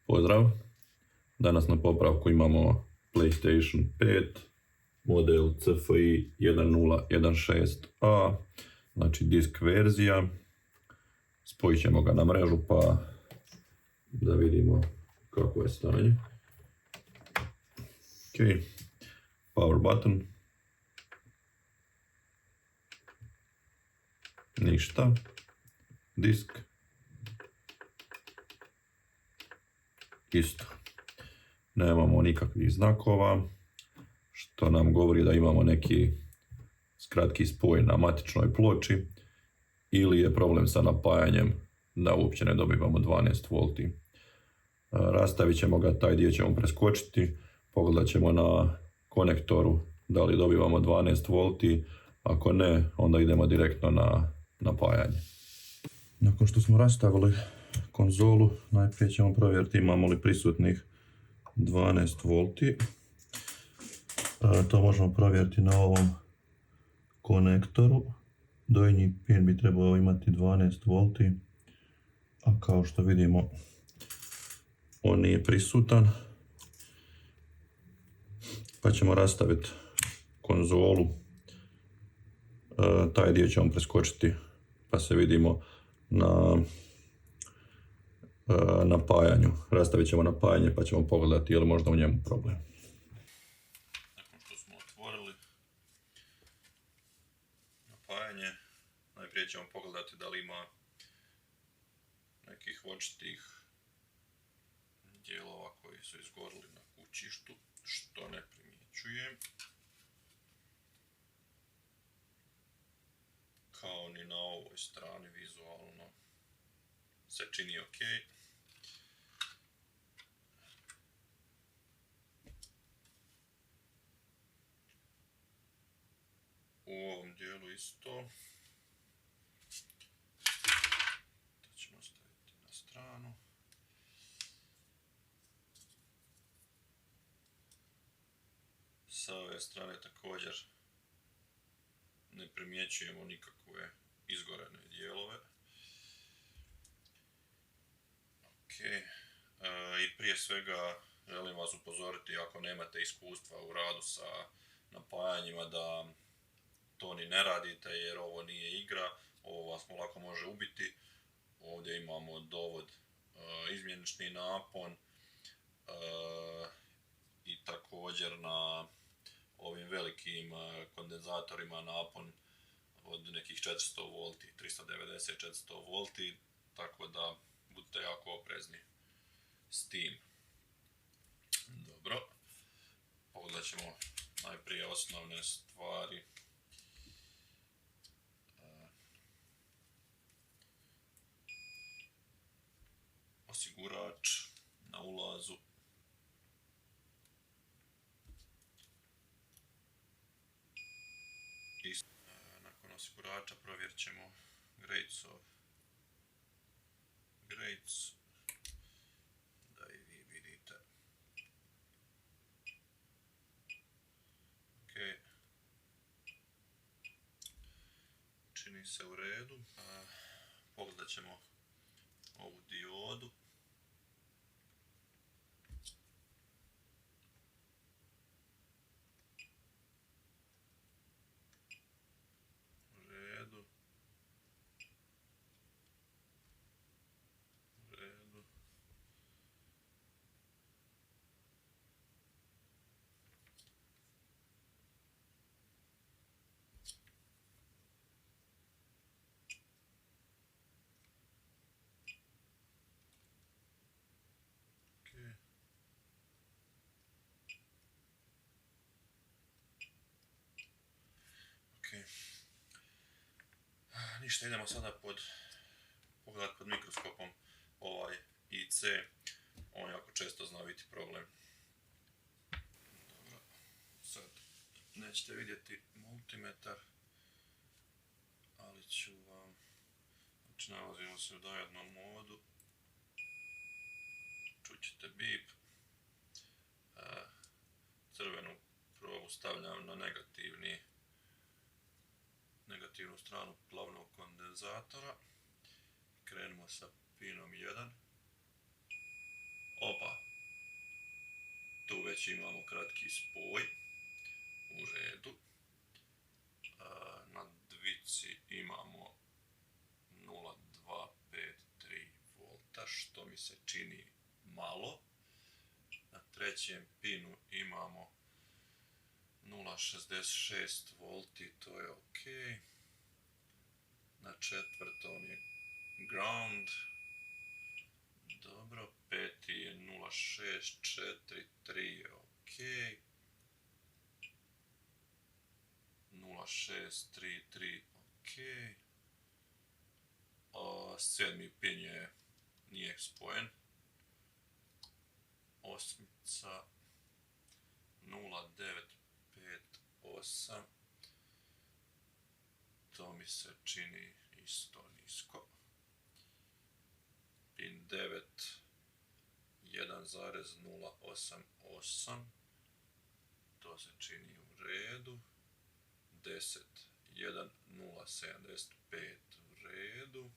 Pozdrav! Danas na popravku imamo PlayStation 5, model CFI 1016A, znači disk verzija. Spojit ćemo ga na mrežu pa da vidimo kako je stanje. Ok, power button. Ništa. Disk. Isto. Nemamo nikakvih znakova, što nam govori da imamo neki kratki spoj na matičnoj ploči ili je problem sa napajanjem da uopće ne dobivamo 12 V. Rastavit ćemo ga, taj dio ćemo preskočiti, pogledat ćemo na konektoru da li dobivamo 12 V, ako ne, onda idemo direktno na napajanje. Nakon što smo rastavili konzolu, najprije ćemo provjeriti imamo li prisutnih 12 V. To možemo provjeriti na ovom konektoru. Donji pin bi trebao imati 12 V, a kao što vidimo on nije prisutan. Pa ćemo rastaviti konzolu. Taj dio ćemo preskočiti pa se vidimo na napajanju. Rastavit ćemo napajanje pa ćemo pogledati je li možda u njemu problem. Nakon što smo otvorili napajanje, najprije ćemo pogledati da li ima nekih očitih dijelova koji su izgorili na kućištu, što ne primjećujem. Kao ni na ovoj strani vizualno se čini ok. U ovom dijelu isto. To ćemo staviti na stranu. Sa ove strane također ne primjećujemo nikakve izgorene dijelove. Ok, i prije svega želim vas upozoriti ako nemate iskustva u radu sa napajanjima da to ni ne radite jer ovo nije igra, ovo vas lako može ubiti. Ovdje imamo dovod, izmjenični napon i također na ovim velikim kondenzatorima napon od nekih 400 V, 390-400 V, tako da budite jako oprezni s tim. Dobro, pogledat ćemo najprije osnovne stvari. Osigurač na ulazu. Nakon osigurača provjerit ćemo Greatsov Greats, da i vi vidite. Ok, čini se u redu. Pogledat ćemo ovu diodu. Ništa, idemo sada pogledat pod mikroskopom ovaj IC, on jako često zna biti problem. Dobro, sad nećete vidjeti multimetar, ali ću vam, znači nalazimo se u diodnom modu, čućete bip, crvenu probu stavljam na negativnu stranu plavnog kondenzatora. Krenemo sa pinom 1. Opa, već imamo kratki spoj u redu. Na dvici imamo 0,253 volta, što mi se čini malo. Na trećem pinu imamo 0,66 volti, to je ok. Na četvrtom je ground. Dobro, peti je 0,643, ok. 0,633, ok. Sedmi pin nije spojen. Osmica 0,958, to mi se čini isto nisko. Pin 9 1,088, to se čini u redu. 10 1,075 u redu.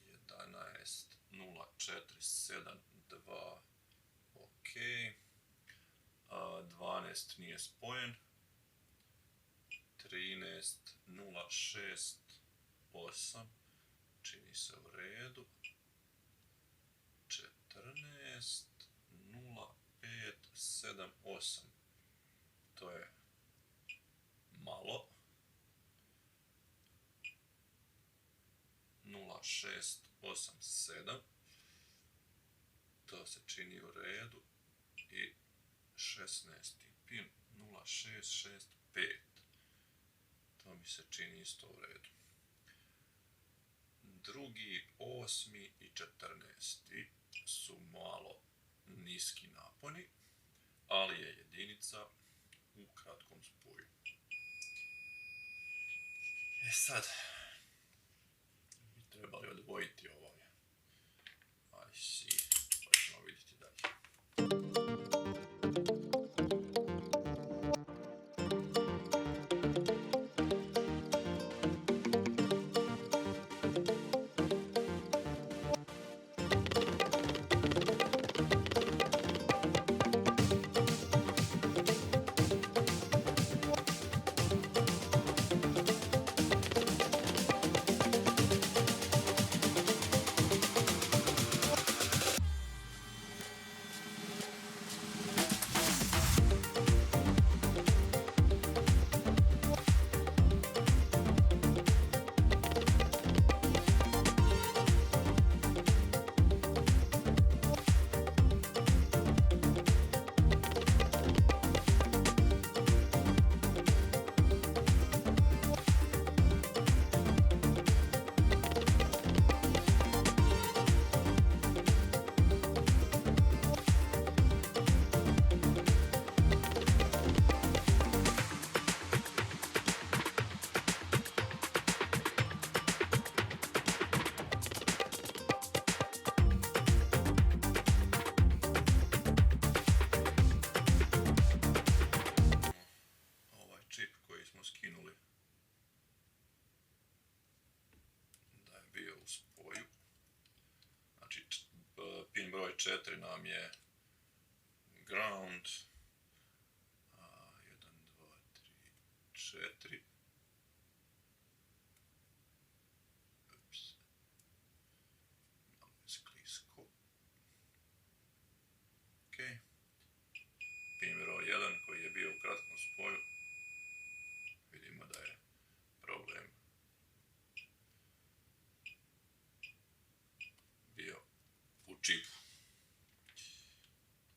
11 0,472, ok. 12 nije spojen. 13 0,68, čini se u redu. 14 0,578, to je malo. 0,687, to se čini u redu. I 16. pin 0,665, to mi se čini isto u redu. Drugi, 8. i 14. su malo niski naponi, ali je jedinica u kratkom spoju. Sad bi trebali odvojiti ovaj IC, pa ćemo vidjeti dalje. Pin broj 4 nam je ground. 1, 2, 3, 4. Ups. Malo je sklisko. Ok. Pin broj 1 koji je bio u kratkom spoju. Vidimo da je problem bio u čipu.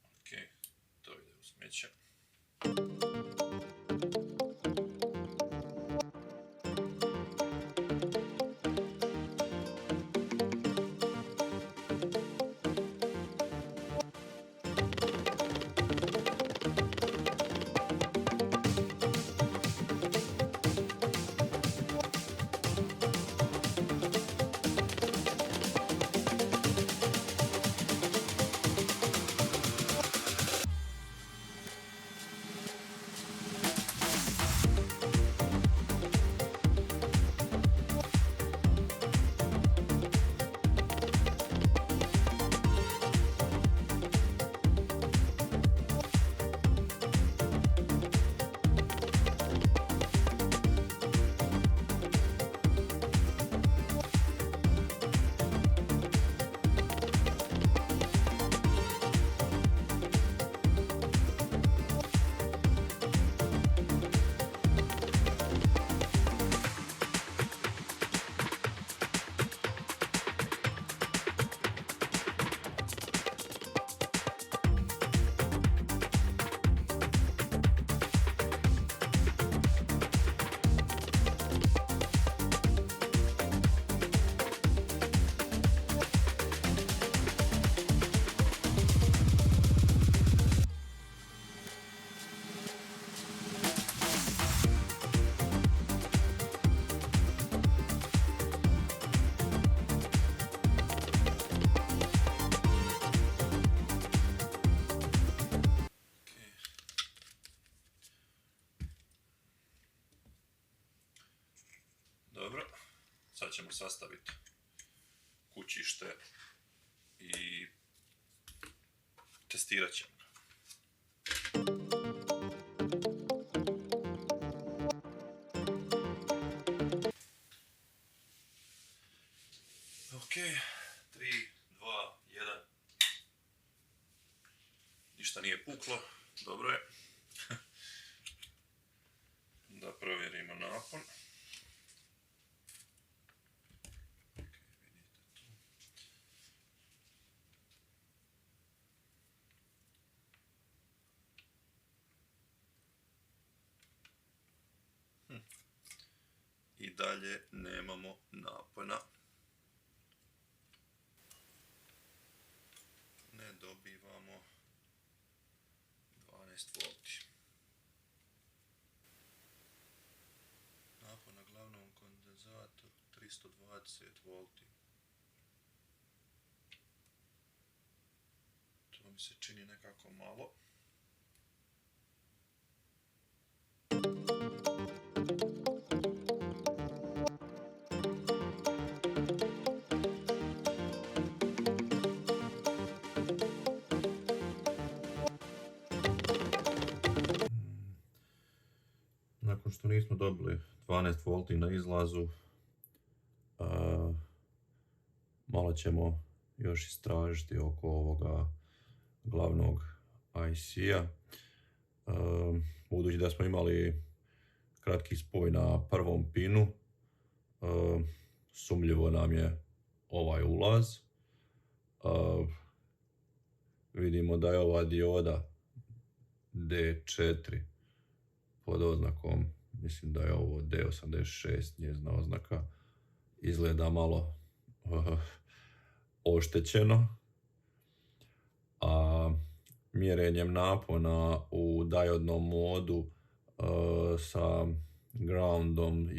Ok, to ide u smeće. ćemo sastaviti kućište i testirat ćemo ga. Ok, 3, 2, 1. Ništa nije puklo, dobro je. Da provjerimo napon. I dalje nemamo napona. Ne dobivamo 12 volti. Napon na glavnom kondenzatoru 320 volti. To mi se čini nekako malo. Nakon što nismo dobili 12 volti na izlazu, malo ćemo još istražiti oko ovoga glavnog IC-a. Budući da smo imali kratki spoj na prvom pinu, sumnjivo nam je ovaj ulaz. Vidimo da je ova dioda D4 pod oznakom, mislim da je ovo D86, njezina oznaka, izgleda malo oštećeno. A mjerenjem napona u diodnom modu sa groundom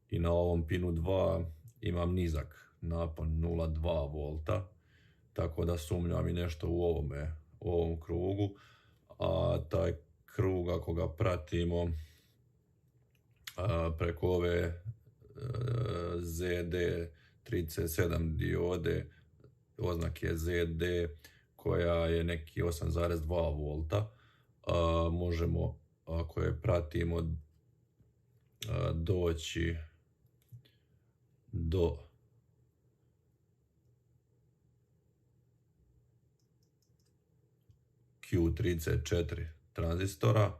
i na ovom pinu 2 imam nizak napon 0,2 volta, tako da sumnjam i nešto u ovom krugu, a taj krug, ako ga pratimo preko ove ZD37 diode, oznak je ZD, koja je neki 8,2 volta, možemo, ako je pratimo, doći do Q34 tranzistora,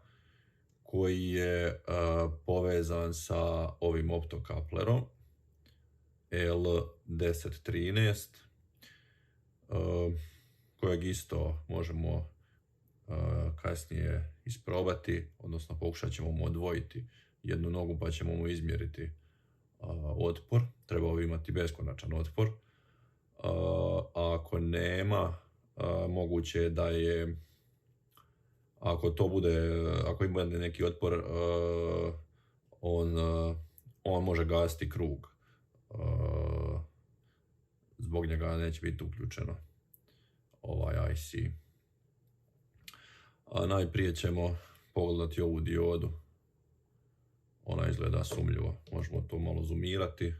koji je povezan sa ovim optokaplerom L1013, kojeg isto možemo kasnije isprobati, odnosno pokušat ćemo mu odvojiti jednu nogu pa ćemo mu izmjeriti otpor. Trebao bi imati beskonačan otpor. Ako nema, moguće je da je, ako ima neki otpor, on može gasiti krug. Zbog njega neće biti uključeno ovaj IC. Najprije ćemo pogledati ovu diodu. Ona izgleda sumnjivo. Možemo to malo zoomirati.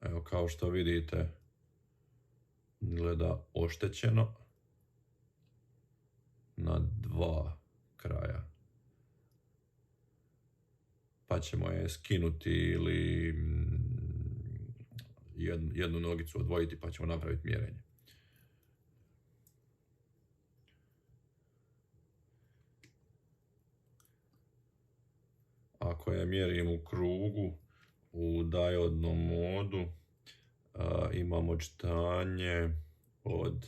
Evo, kao što vidite, gleda oštećeno na dva kraja. Pa ćemo je skinuti ili jednu nogicu odvojiti pa ćemo napraviti mjerenje. Ako je mjerim u krugu, u diodnom modu, imamo očitanje od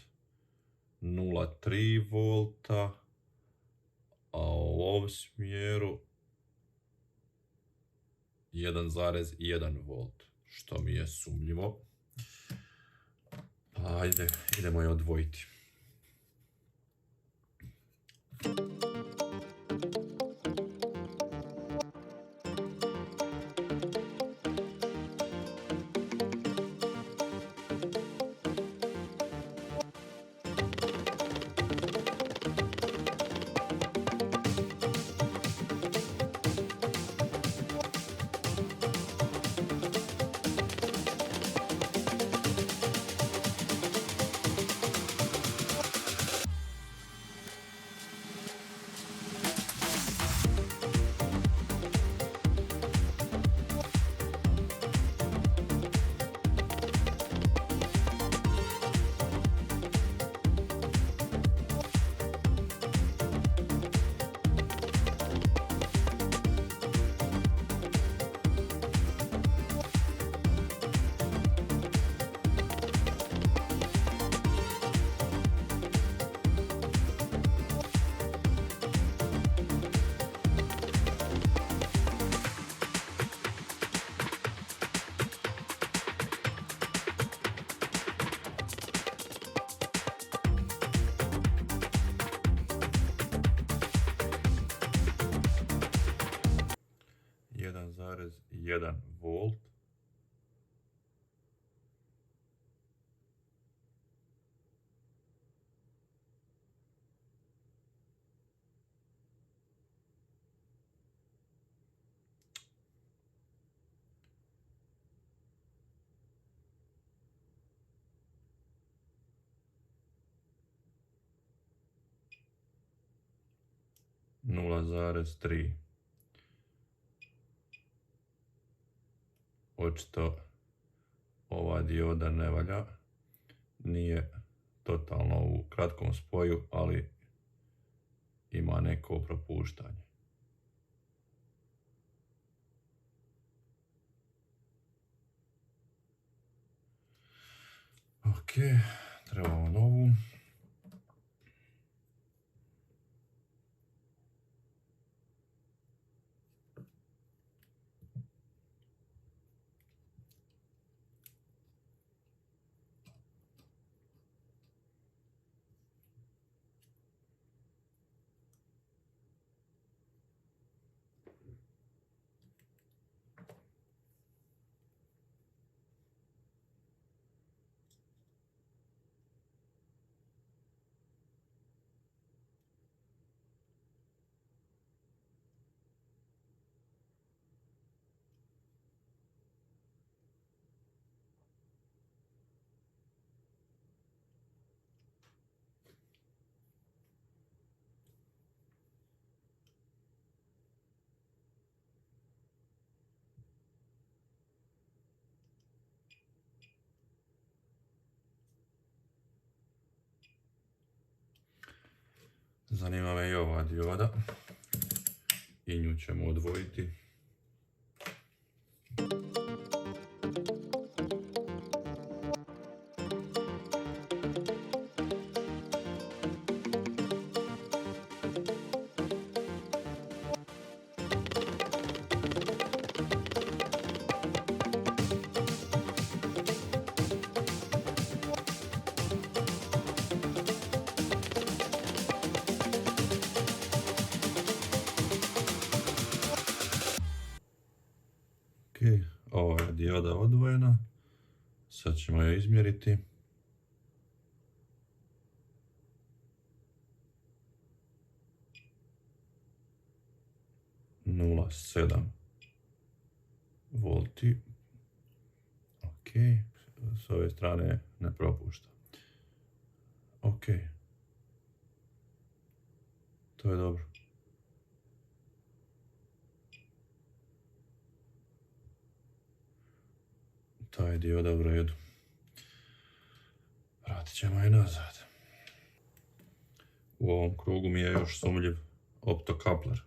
0,3 volta, a u ovom smjeru 1,1 volt, što mi je sumnjivo. Pa ajde, idemo je odvojiti. 1 volt. Nula zarez tri. Očito ova dioda ne valja. Nije totalno u kratkom spoju, ali ima neko propuštanje. Ok, trebamo novu. Zanima me i ova dioda i nju ćemo odvojiti. Ok, ova je dioda odvojena. Sad ćemo je izmjeriti. Nula sedam volti. Ok, s ove strane ne propušta. Ok, to je dobro. Ta je dioda u redu. Vratit ćemo je nazad. U ovom krugu mi je još sumnjiv optokapler.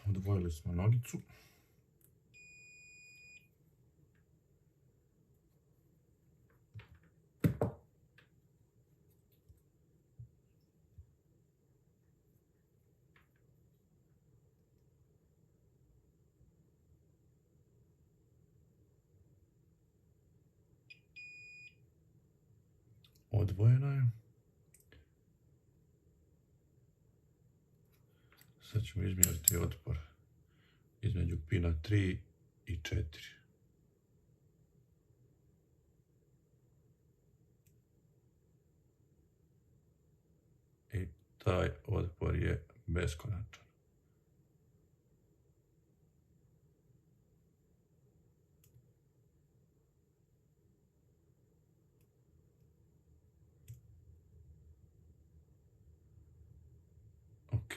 Odvojili smo nogicu. Odvojena je. Sad ćemo izmjeriti otpor između pina 3 i 4. taj otpor je beskonačan. Ok.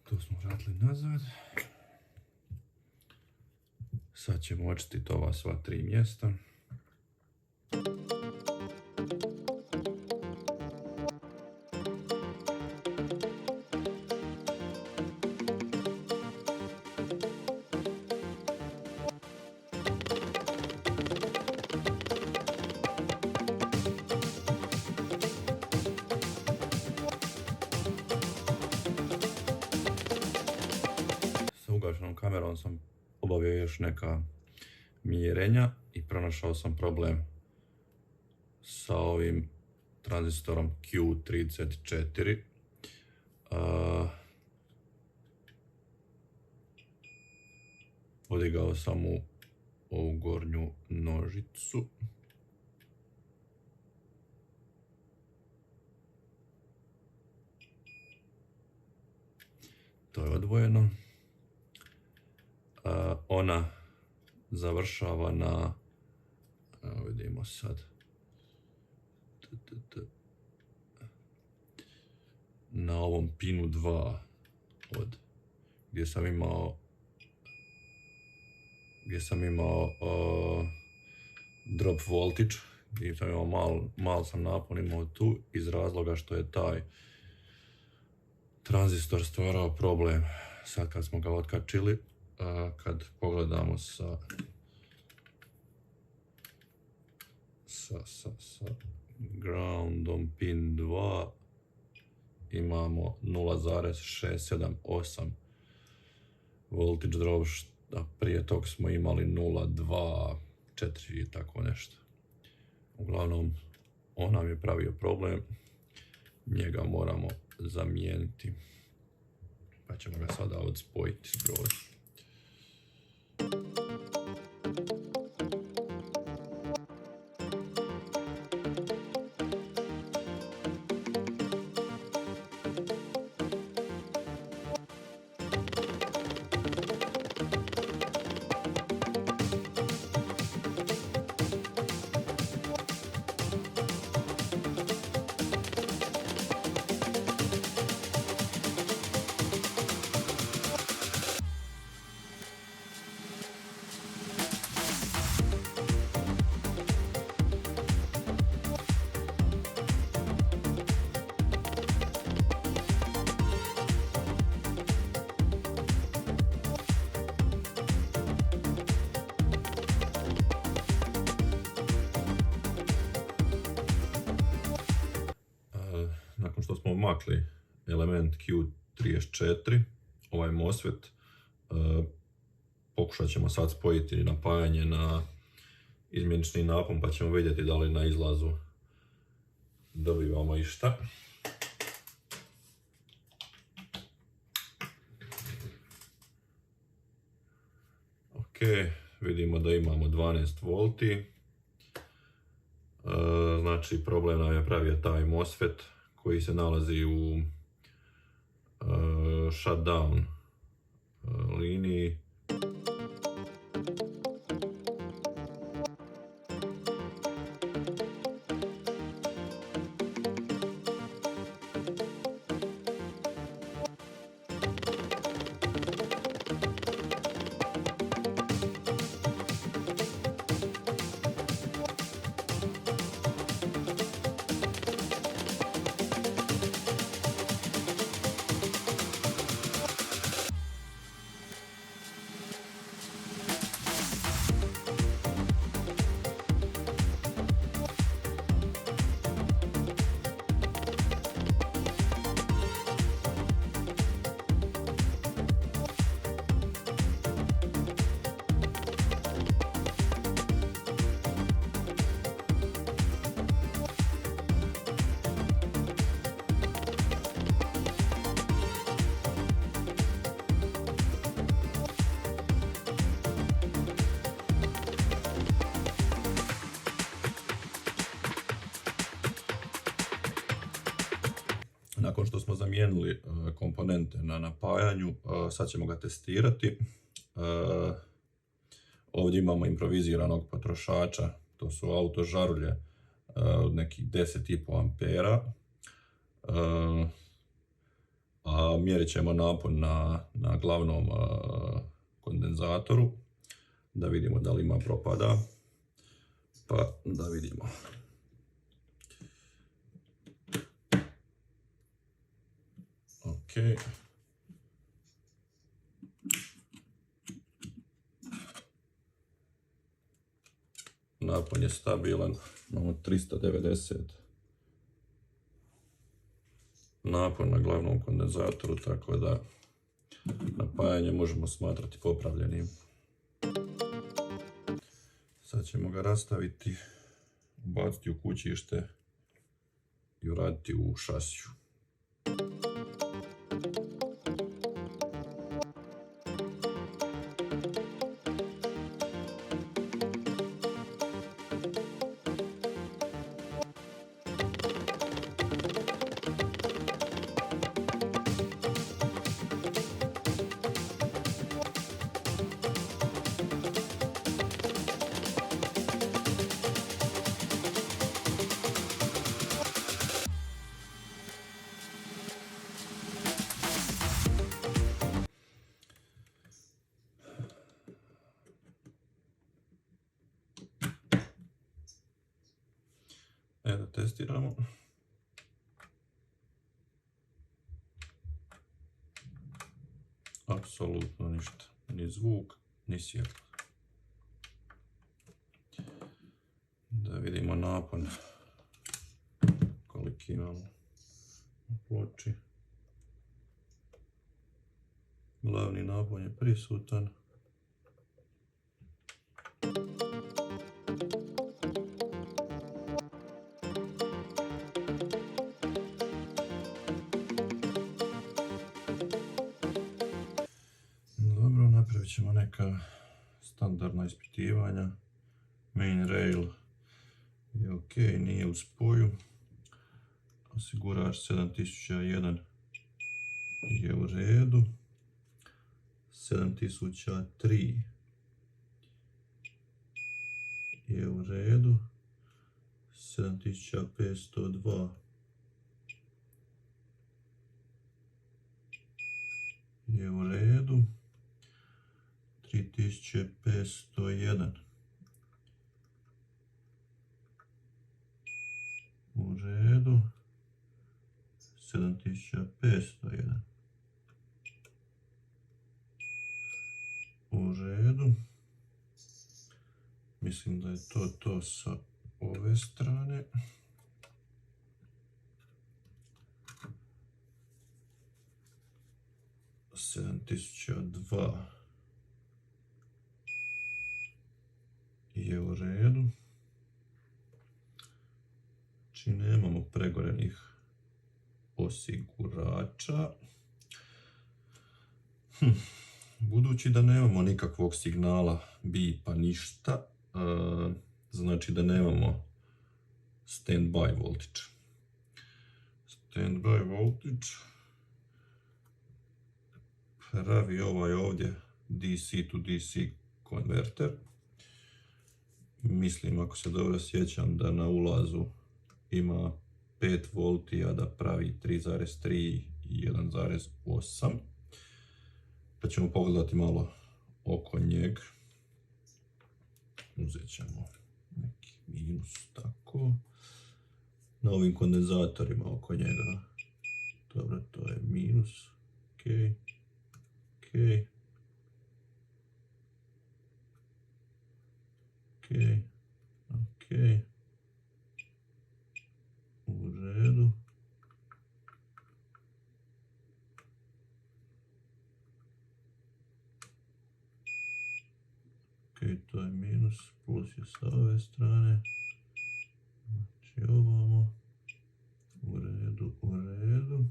To smo vratili nazad. Sad ćemo očistiti ova sva 3 mjesta. Sa ugašenom kamerom sam obavio još neka mjerenja i pronašao sam problem sa ovim tranzistorom Q34. Podigao sam mu ovu gornju nožicu. To je odvojeno. Ona završava na, evo vidimo sad, na ovom pinu 2 gdje sam imao drop voltage, gdje sam imao mal sam napon imao tu, iz razloga što je taj tranzistor stvarao problem. Sad kad smo ga otkačili, kad pogledamo sa groundom pin 2 imamo 0,678 voltage drop, a prije tog smo imali 0,2, 4 i tako nešto. Uglavnom, on nam je pravio problem, njega moramo zamijeniti, pa ćemo ga sada odspojiti skroz. Nakon što smo makli element Q34, ovaj MOSFET, pokušat ćemo sad spojiti napajanje na izmjenični napon, pa ćemo vidjeti da li na izlazu dobivamo išta. Ok, vidimo da imamo 12 volti. Znači problem nam je pravio taj MOSFET koji se nalazi u shutdown liniji. Nakon što smo zamijenili komponente na napajanju, sad ćemo ga testirati. Ovdje imamo improviziranog potrošača, to su auto žarulje od nekih 10,5 ampera. A mjerit ćemo napon na glavnom kondenzatoru, da vidimo da li ima propada. Pa da vidimo. Ok. Napon je stabilan, imamo 390 napon na glavnom kondenzatoru, tako da napajanje možemo smatrati popravljenim. Sad ćemo ga rastaviti, ubaciti u kućište i uraditi u šasiju. Da testiramo. Apsolutno ništa, ni zvuk, ni svjetlo. Da vidimo napon koliki imamo na ploči. Glavni napon je prisutan. Dobro, napravit ćemo neka standardna ispitivanja. Main rail je ok, nije u spoju. Osigurač 7001 je u redu. 7003 je u redu. 7502 je u redu. 3501 u redu. 7501 u redu. Mislim da je to sa ove strane. Sedam tisuća dva je u redu. Znači nemamo pregorenih osigurača. Budući da nemamo nikakvog signala bipa, ništa, znači da nemamo standby voltage. Standby voltage pravi ovaj ovdje DC to DC konverter. Mislim, ako se dobro sjećam, da na ulazu ima 5 volti, a da pravi 3,3 i 1,8. Pa ćemo pogledati malo oko njeg. Uzet ćemo neki minus, tako. Na ovim kondenzatorima oko njega. Dobro, to je minus. Ok. Ok. Ok. Ok. U redu. Ok, to je minus, plus je sa ove strane. Znači ovamo. U redu, u redu.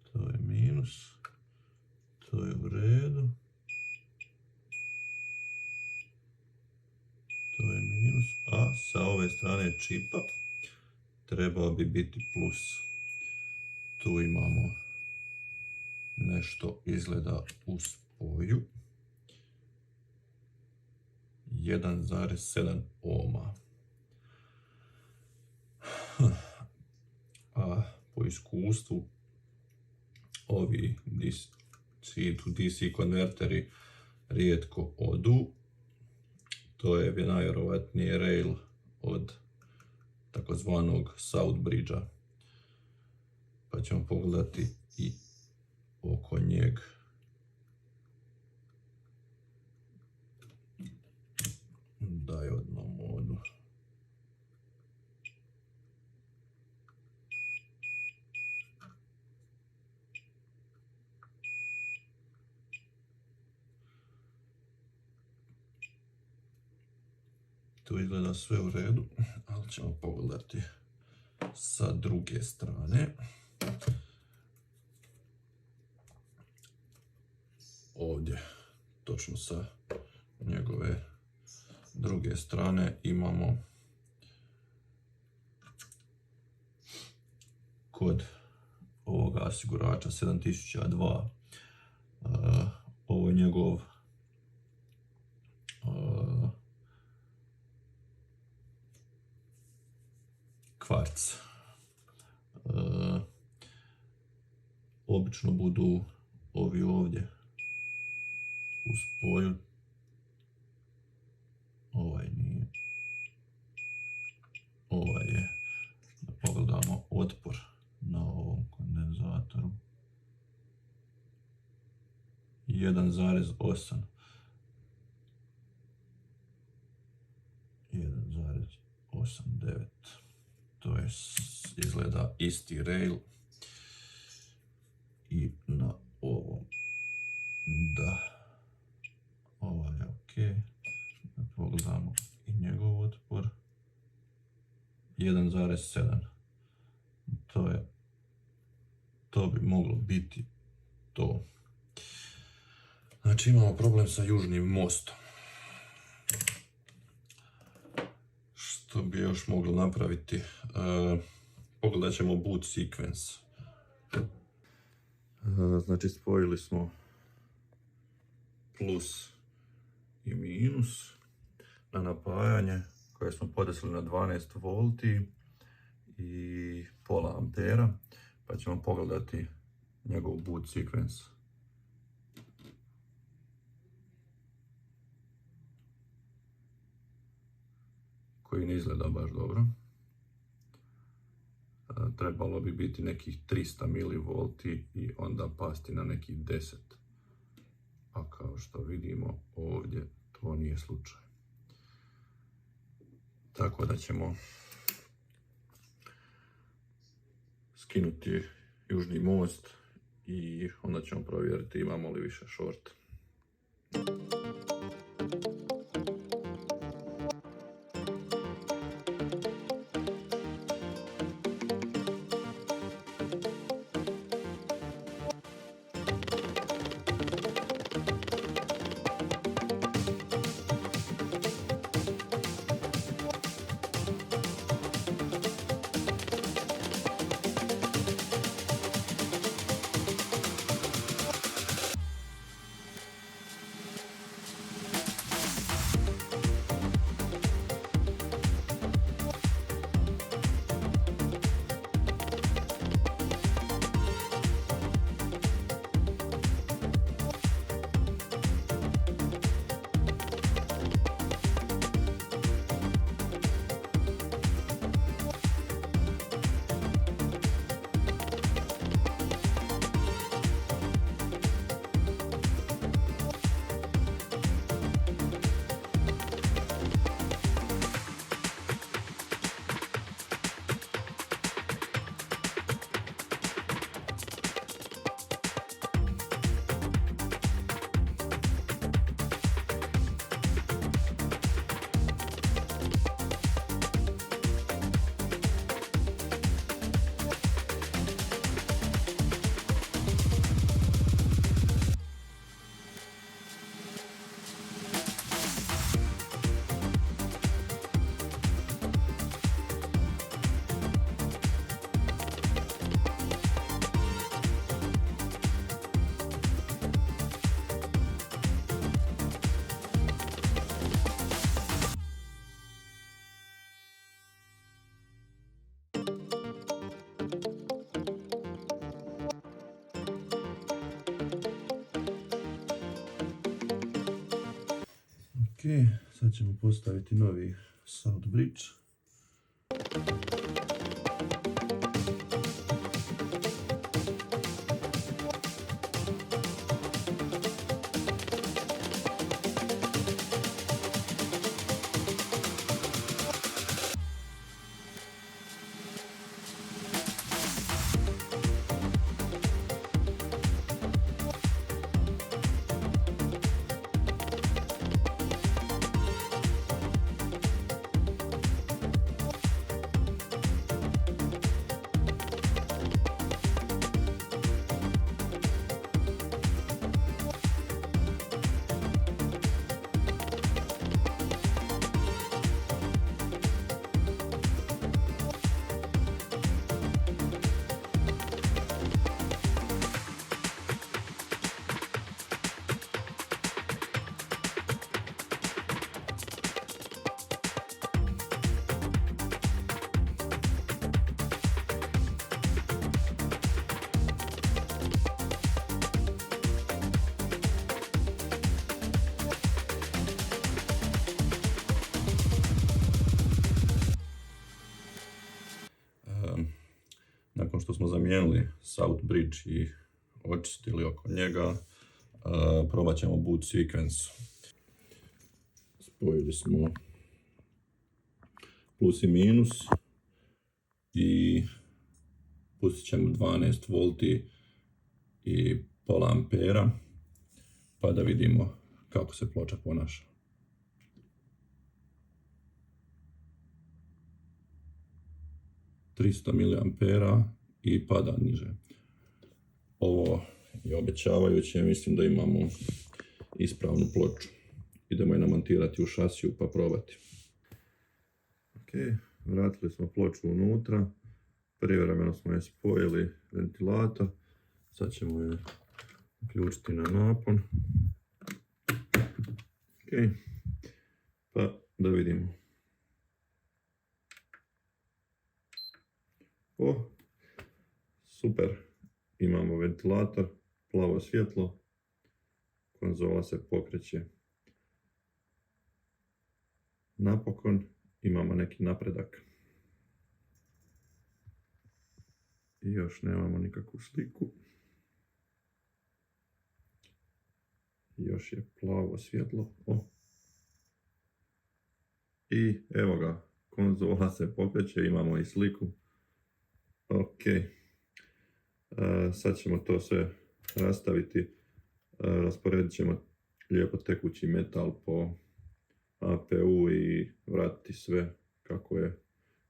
To je minus. To je u redu. To je minus, a sa ove strane čipa trebao bi biti plus. Tu imamo nešto izgleda u spoju. 1,7 ohma. A po iskustvu ovi DC to DC konverteri rijetko odu. To je najvjerovatnije rail od takozvanog Southbridge-a. Pa ćemo pogledati i oko njeg. Diodnom modu. Tu izgleda sve u redu, ali ćemo pogledati sa druge strane. Ovdje, točno sa njegove druge strane, imamo kod ovoga osigurača 7002. Ovo je njegov kvarc. Obično budu ovi ovdje u spoju. Ovaj nije. Ovaj je. Da pogledamo otpor na ovom kondenzatoru. 1,8. 1,89. To je izgleda isti rail. I na ovom. Da. Ovaj je ok. Da pogledamo i njegov otpor. 1,7. To bi moglo biti to. Znači imamo problem sa južnim mostom. Što bi još mogli napraviti? Pogledat ćemo boot sequence. Znači spojili smo plus i minus na napajanje koje smo podesili na 12 volti i pola ampera, pa ćemo pogledati njegov boot sequence. Koji ne izgleda baš dobro. Trebalo bi biti nekih 300 mV i onda pasti na nekih 10. A kao što vidimo ovdje to nije slučaj. Tako da ćemo skinuti južni most i onda ćemo provjeriti imamo li više short. Ok, sad ćemo postaviti novi South Bridge. Nakon što smo zamijenili South Bridge i očistili oko njega, probat ćemo boot sequence. Spojili smo plus i minus i pustit ćemo 12 volti i pola ampera, pa da vidimo kako se ploča ponaša. mA i pada niže. Ovo je obećavajuće, mislim da imamo ispravnu ploču. Idemo je namontirati u šasiju pa probati. Ok, vratili smo ploču unutra, privremeno smo je spojili ventilator, sad ćemo je uključiti na napon. Ok, pa da vidimo. O, super, imamo ventilator, plavo svjetlo, konzola se pokreće. Napokon imamo neki napredak. I još nemamo nikakvu sliku. Još je plavo svjetlo. O. I evo ga, konzola se pokreće, imamo i sliku. Ok, sad ćemo to sve rastaviti, rasporedit ćemo lijepo tekući metal po APU i vratiti sve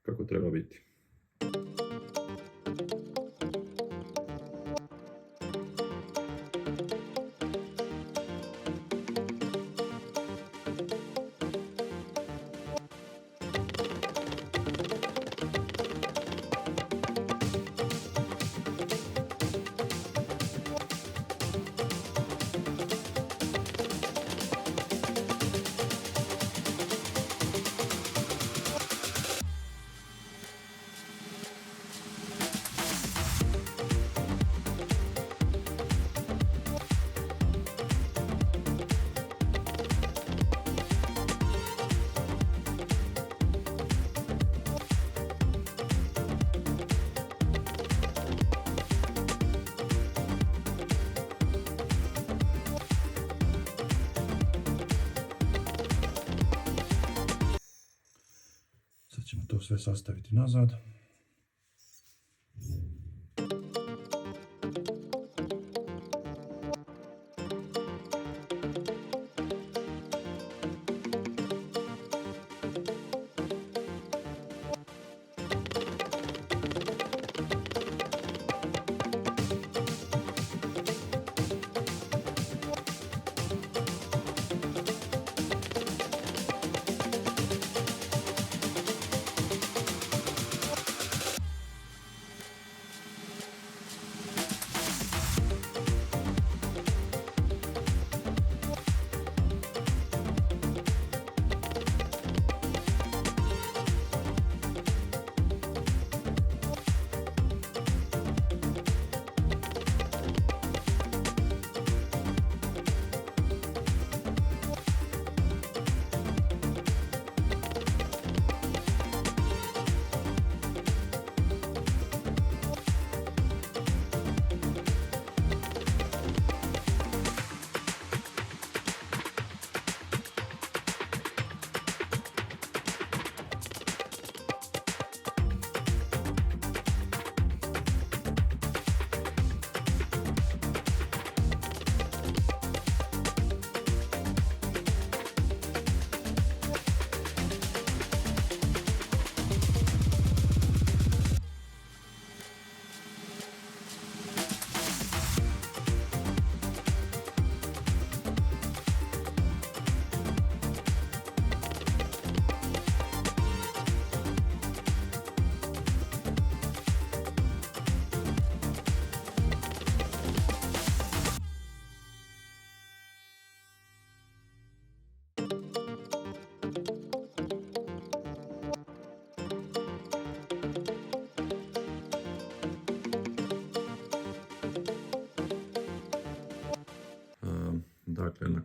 kako treba biti. Sad ćemo to sve sastaviti nazad.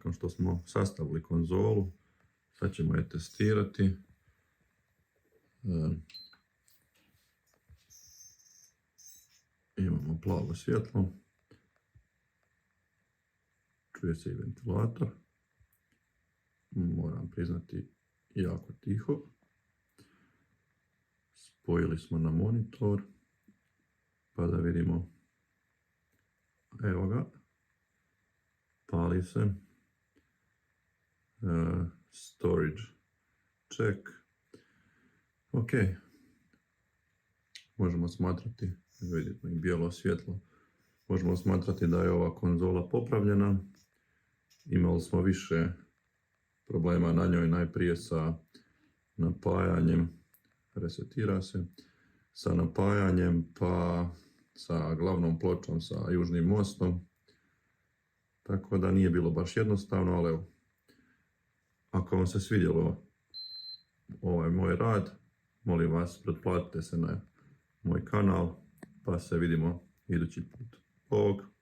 nakon što smo sastavili konzolu, sad ćemo je testirati. Imamo plavo svjetlo. Čuje se i ventilator. Moram priznati jako tiho. Spojili smo na monitor. Pa da vidimo. Evo ga. Pali se. Storage check. Ok. Možemo smatrati, vidite i bijelo svjetlo. Možemo smatrati da je ova konzola popravljena. Imali smo više problema na njoj, najprije sa napajanjem, resetira se, sa napajanjem, pa sa glavnom pločom, sa južnim mostom. Tako da nije bilo baš jednostavno, ali evo, ako vam se svidjelo ovaj moj rad, molim vas, pretplatite se na moj kanal, pa se vidimo idući put. Bog!